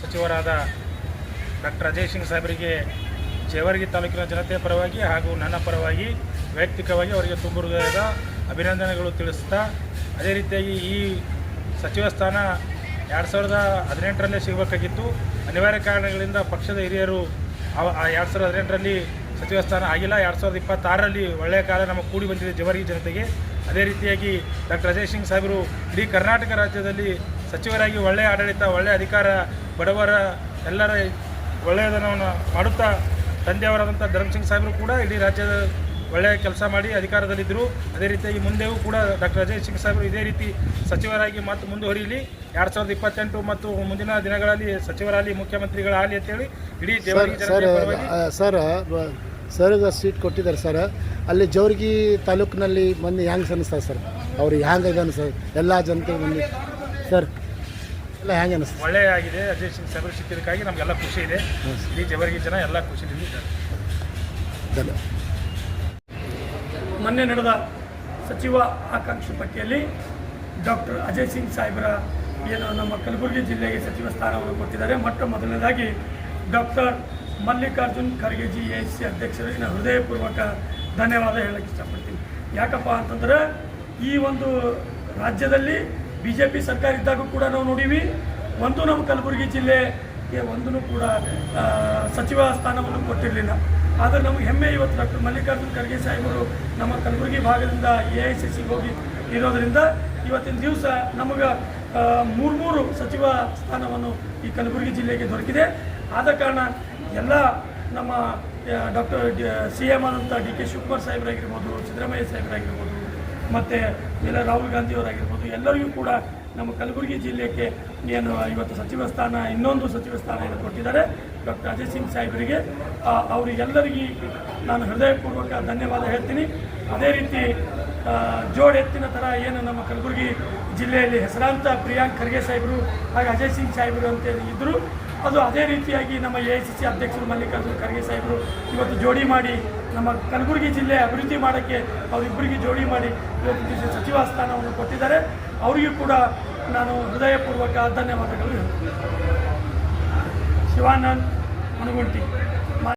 ಸಚಿವರಾದ ಡಾಕ್ಟರ್ ಅಜಯ್ ಸಿಂಗ್ ಸಾಹೇಬರಿಗೆ ಜೇವರ್ಗಿ ತಾಲೂಕಿನ ಜನತೆಯ ಪರವಾಗಿ ಹಾಗೂ ನನ್ನ ಪರವಾಗಿ ವೈಯಕ್ತಿಕವಾಗಿ ಅವರಿಗೆ ತುಂಬ ಹೃದಯದ ಅಭಿನಂದನೆಗಳು ತಿಳಿಸ್ತಾ, ಅದೇ ರೀತಿಯಾಗಿ ಈ ಸಚಿವ ಸ್ಥಾನ 2018ರಲ್ಲೇ ಸಿಗಬೇಕಾಗಿತ್ತು. ಅನಿವಾರ್ಯ ಕಾರಣಗಳಿಂದ ಪಕ್ಷದ ಹಿರಿಯರು 2018ರಲ್ಲಿ ಸಚಿವ ಸ್ಥಾನ ಆಗಿಲ್ಲ. 2026ರಲ್ಲಿ ಒಳ್ಳೆಯ ಕಾಲ ನಮಗೆ ಕೂಡಿ ಬಂದಿದೆ ಜೇವರ್ಗಿ ಜನತೆಗೆ. ಅದೇ ರೀತಿಯಾಗಿ ಡಾಕ್ಟರ್ ಅಜಯ್ ಸಿಂಗ್ ಸಾಹೇಬರು ಇಡೀ ಕರ್ನಾಟಕ ರಾಜ್ಯದಲ್ಲಿ ಸಚಿವರಾಗಿ ಒಳ್ಳೆಯ ಆಡಳಿತ, ಒಳ್ಳೆಯ ಅಧಿಕಾರ, ಬಡವರ ಎಲ್ಲರ ಒಳ್ಳೆಯದನ್ನು ಮಾಡುತ್ತಾ ತಂದೆಯವರಾದಂಥ ಧರ್ಮಸಿಂಗ್ ಸಾಹೇಬರು ಕೂಡ ಇಡೀ ರಾಜ್ಯದ ಒಳ್ಳೆಯ ಕೆಲಸ ಮಾಡಿ ಅಧಿಕಾರದಲ್ಲಿದ್ದರು. ಅದೇ ರೀತಿಯಾಗಿ ಮುಂದೆಯೂ ಕೂಡ ಡಾಕ್ಟರ್ ಅಜಯ್ ಸಿಂಗ್ ಸಾಹೇಬರು ಇದೇ ರೀತಿ ಸಚಿವರಾಗಿ ಮತ್ತು ಮುಂದುವರಿಯಲಿ. 2028 ಮತ್ತು ಮುಂದಿನ ದಿನಗಳಲ್ಲಿ ಸಚಿವರಾಗಲಿ, ಮುಖ್ಯಮಂತ್ರಿಗಳಾಗಲಿ ಅಂತೇಳಿ ಇಡೀ ಜೇವರ್ಗಿ ಜನತೆ ಸರ್ಗೆ ಸೀಟ್ ಕೊಟ್ಟಿದ್ದಾರೆ ಸರ್. ಅಲ್ಲಿ ಜೇವರ್ಗಿ ತಾಲೂಕಿನಲ್ಲಿ ಮಂದಿ ಹ್ಯಾಂಗೆ ಅನಿಸ್ತಾರೆ ಸರ್? ಅವ್ರಿಗೆ ಹ್ಯಾಂಗೆ ಇದೆ ಅನಿಸ್ತದೆ? ಎಲ್ಲ ಜನತೆ ಮಂದಿ ಸರ್ ಎಲ್ಲ ಹ್ಯಾಂಗೆ ಅನಿಸ್ತದೆ? ಒಳ್ಳೆಯ ಆಗಿದೆ. ಅಜಯ್ ಸಿಂಗ್ ಸಾಹೇಬರು ಸಿಕ್ಕಿದ್ದಕ್ಕಾಗಿ ನಮಗೆಲ್ಲ ಖುಷಿ ಇದೆ. ಇಡೀ ಜೇವರ್ಗಿ ಜನ ಎಲ್ಲ ಖುಷಿಯಿಂದ ಇದ್ದಾರೆ. ಧನ್ಯವಾದ. ಮೊನ್ನೆ ನಡೆದ ಸಚಿವ ಆಕಾಂಕ್ಷಿ ಪಟ್ಟಿಯಲ್ಲಿ ಡಾಕ್ಟರ್ ಅಜಯ್ ಸಿಂಗ್ ಸಾಹೇಬರ ಏನು ನಮ್ಮ ಕಲಬುರಗಿ ಜಿಲ್ಲೆಗೆ ಸಚಿವ ಸ್ಥಾನವನ್ನು ಕೊಟ್ಟಿದ್ದಾರೆ. ಮೊದಲನೇದಾಗಿ doctor Mallikarjun Kharge G AICC ಅಧ್ಯಕ್ಷರಿಗೆ ನಾನು ಹೃದಯಪೂರ್ವಕ ಧನ್ಯವಾದ ಹೇಳಕ್ಕೆ ಇಷ್ಟಪಡ್ತೀನಿ. ಯಾಕಪ್ಪ ಅಂತಂದ್ರೆ ಈ ಒಂದು ರಾಜ್ಯದಲ್ಲಿ BJP ಸರ್ಕಾರ ಇದ್ದಾಗ ಕೂಡ ನಾವು ನೋಡೀವಿ, ಒಂದು ನಮ್ಮ ಕಲಬುರಗಿ ಜಿಲ್ಲೆಗೆ ಒಂದೂ ಕೂಡ ಸಚಿವ ಸ್ಥಾನವನ್ನು ಕೊಟ್ಟಿರಲಿಲ್ಲ. ಆದರೆ ನಮಗೆ ಹೆಮ್ಮೆ ಇವತ್ತು ಡಾಕ್ಟರ್ ಮಲ್ಲಿಕಾರ್ಜುನ್ ಖರ್ಗೆ ಸಾಹೇಬರು ನಮ್ಮ ಕಲಬುರಗಿ ಭಾಗದಿಂದ AICCಗೆ ಹೋಗಿ ಇರೋದರಿಂದ ಇವತ್ತಿನ ದಿವಸ ನಮಗೆ 3 ಸಚಿವ ಸ್ಥಾನವನ್ನು ಈ ಕಲಬುರಗಿ ಜಿಲ್ಲೆಗೆ ದೊರಕಿದೆ. ಆದ ಕಾರಣ ಎಲ್ಲ ನಮ್ಮ ಡಾಕ್ಟರ್ CM ಆದಂಥ DK ಶಿವಕುಮಾರ್ ಸಾಹೇಬರಾಗಿರ್ಬೋದು, ಸಿದ್ದರಾಮಯ್ಯ ಸಾಹೇಬರಾಗಿರ್ಬೋದು, ಮತ್ತು ಎಲ್ಲ ರಾಹುಲ್ ಗಾಂಧಿಯವರಾಗಿರ್ಬೋದು, ಎಲ್ಲರಿಗೂ ಕೂಡ ನಮ್ಮ ಕಲಬುರಗಿ ಜಿಲ್ಲೆಗೆ ಏನು ಇವತ್ತು ಸಚಿವ ಸ್ಥಾನ, ಇನ್ನೊಂದು ಸಚಿವ ಸ್ಥಾನ ಏನು ಕೊಟ್ಟಿದ್ದಾರೆ ಡಾಕ್ಟರ್ ಅಜಯ್ ಸಿಂಗ್ ಸಾಹೇಬರಿಗೆ, ಅವರಿಗೆಲ್ಲರಿಗೂ ನಾನು ಹೃದಯಪೂರ್ವಕ ಧನ್ಯವಾದ ಹೇಳ್ತೀನಿ. ಅದೇ ರೀತಿ ಜೋಡ್ ಎತ್ತಿನ ಥರ ಏನು ನಮ್ಮ ಕಲಬುರಗಿ ಜಿಲ್ಲೆಯಲ್ಲಿ ಹೆಸರಾಂತ ಪ್ರಿಯಾಂಕ್ ಖರ್ಗೆ ಸಾಹೇಬರು ಹಾಗೆ ಅಜಯ್ ಸಿಂಗ್ ಸಾಹೇಬರು ಅಂತ ಇದ್ದರು, ಅದು ಅದೇ ರೀತಿಯಾಗಿ ನಮ್ಮ AICC ಅಧ್ಯಕ್ಷರು ಮಲ್ಲಿಕಾರ್ಜುನ್ ಖರ್ಗೆ ಸಾಹೇಬರು ಇವತ್ತು ಜೋಡಿ ಮಾಡಿ ನಮ್ಮ ಕಲಬುರಗಿ ಜಿಲ್ಲೆ ಅಭಿವೃದ್ಧಿ ಮಾಡೋಕ್ಕೆ ಅವರಿಬ್ಬರಿಗೆ ಜೋಡಿ ಮಾಡಿ ಇವತ್ತು ಸಚಿವ ಸ್ಥಾನವನ್ನು ಕೊಟ್ಟಿದ್ದಾರೆ. ಅವರಿಗೂ ಕೂಡ ನಾನು ಹೃದಯಪೂರ್ವಕ ಧನ್ಯವಾದಗಳು ಹೇಳ್ತೀನಿ. ಶಿವಾನಂದ್ ಮನಗುಂಟಿ.